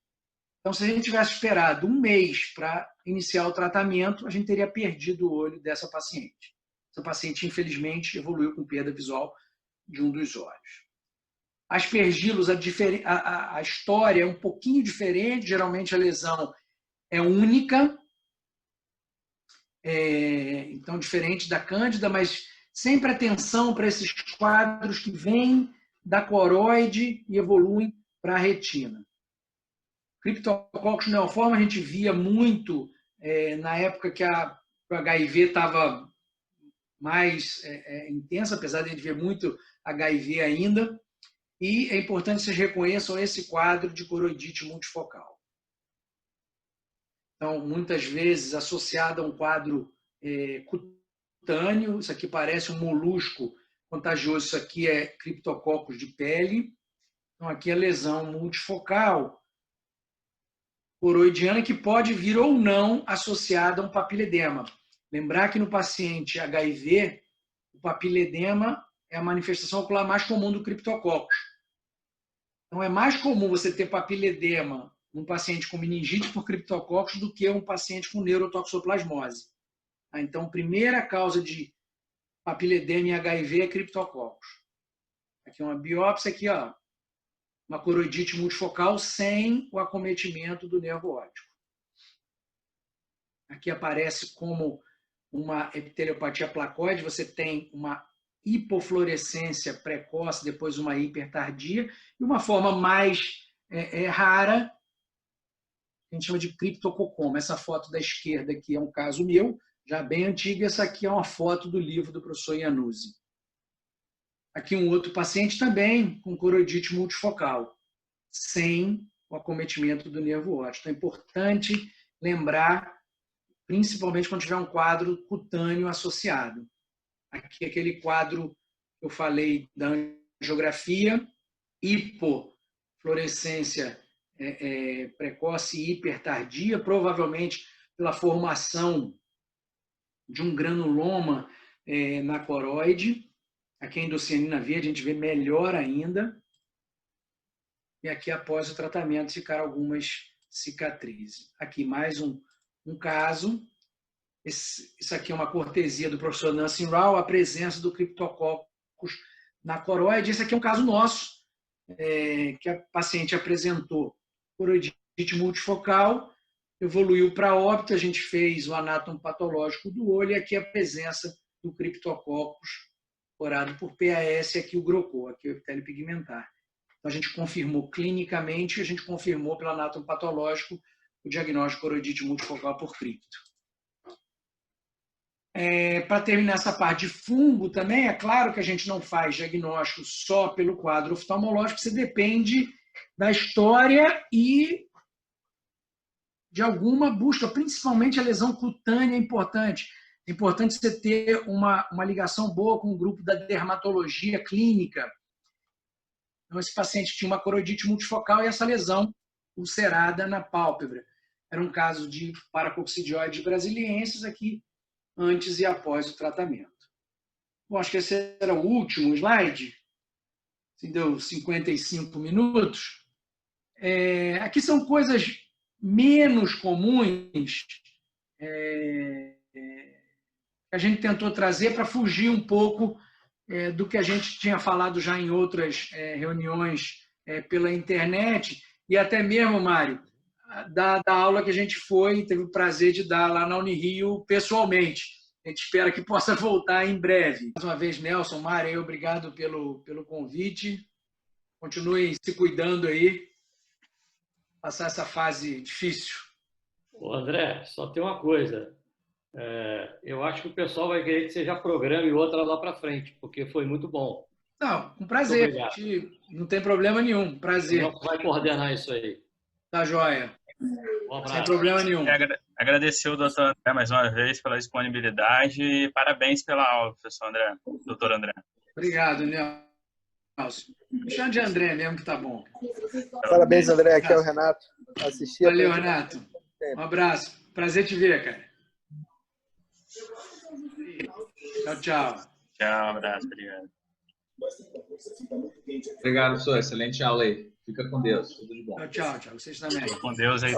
Então, se a gente tivesse esperado um mês para iniciar o tratamento, a gente teria perdido o olho dessa paciente. Essa paciente, infelizmente, evoluiu com perda visual de um dos olhos. Aspergilos, a história é um pouquinho diferente, geralmente a lesão é única, então diferente da cândida, mas sempre atenção para esses quadros que vêm da coroide e evoluem para a retina. Cryptococcus neoforme a gente via muito na época que o HIV estava mais intenso, apesar de a gente ver muito HIV ainda, e é importante que vocês reconheçam esse quadro de coroidite multifocal. Então, muitas vezes associado a um quadro cutâneo, isso aqui parece um molusco contagioso, isso aqui é Cryptococcus de pele. Então, aqui é lesão multifocal coroidiana que pode vir ou não associada a um papiledema. Lembrar que no paciente HIV, o papiledema é a manifestação ocular mais comum do Cryptococcus. Então, é mais comum você ter papiledema num paciente com meningite por Cryptococcus do que um paciente com neurotoxoplasmose. Então, a primeira causa de papiledema em HIV é Cryptococcus. Aqui uma biópsia, aqui ó, uma coroidite multifocal sem o acometimento do nervo óptico. Aqui aparece como uma epiteliopatia placoide, você tem uma hipofluorescência precoce, depois uma hipertardia, e uma forma mais rara, a gente chama de criptococoma. Essa foto da esquerda aqui é um caso meu, já bem antigo, essa aqui é uma foto do livro do professor Iannuzzi. Aqui um outro paciente também com coroidite multifocal, sem o acometimento do nervo óptico. Então é importante lembrar, principalmente quando tiver um quadro cutâneo associado. Aqui aquele quadro que eu falei da angiografia, hipofluorescência precoce e hipertardia, provavelmente pela formação de um granuloma na coroide. Aqui a endocianina verde a gente vê melhor ainda. E aqui após o tratamento ficaram algumas cicatrizes. Aqui mais um caso. Isso aqui é uma cortesia do professor Nancy Rao, a presença do Cryptococcus na coroide. Esse aqui é um caso nosso, que a paciente apresentou coroidite multifocal, evoluiu para óbito, a gente fez o anátomo patológico do olho, e aqui a presença do Cryptococcus corado por PAS, aqui o GROCO, aqui o epitélio pigmentar. Então a gente confirmou clinicamente, a gente confirmou pelo anátomo patológico o diagnóstico de coroidite multifocal por cripto. Para terminar essa parte de fungo também, é claro que a gente não faz diagnóstico só pelo quadro oftalmológico, você depende da história e de alguma busca, principalmente a lesão cutânea é importante. É importante você ter uma ligação boa com o grupo da dermatologia clínica. Então, esse paciente tinha uma coroidite multifocal e essa lesão ulcerada na pálpebra. Era um caso de paracoccidioides brasiliensis aqui, antes e após o tratamento. Bom, acho que esse era o último slide. Se deu 55 minutos. Aqui são coisas menos comuns que a gente tentou trazer para fugir um pouco do que a gente tinha falado já em outras reuniões pela internet e até mesmo, Mário, da aula que a gente teve o prazer de dar lá na Unirio pessoalmente. A gente espera que possa voltar em breve. Mais uma vez, Nelson, Mário, obrigado pelo convite. Continuem se cuidando aí, passar essa fase difícil. Ô, André, só tem uma coisa. Eu acho que o pessoal vai querer que você já programe outra lá para frente, porque foi muito bom. Não, com prazer. Não tem problema nenhum. Prazer. Você vai coordenar isso aí. Tá joia. Um abraço. Sem problema nenhum. Agradecer o doutor André mais uma vez pela disponibilidade e parabéns pela aula, professor André, doutor André. Obrigado, Nelson. Me chama de André mesmo que tá bom. Parabéns, André. Aqui é o Renato. Valeu, Renato. Um abraço. Prazer te ver, cara. Tchau, tchau. Tchau, um abraço. Obrigado. Obrigado, professor. Excelente aula aí. Fica com Deus. Tudo de bom. Tchau, tchau. Vocês também. Com Deus aí.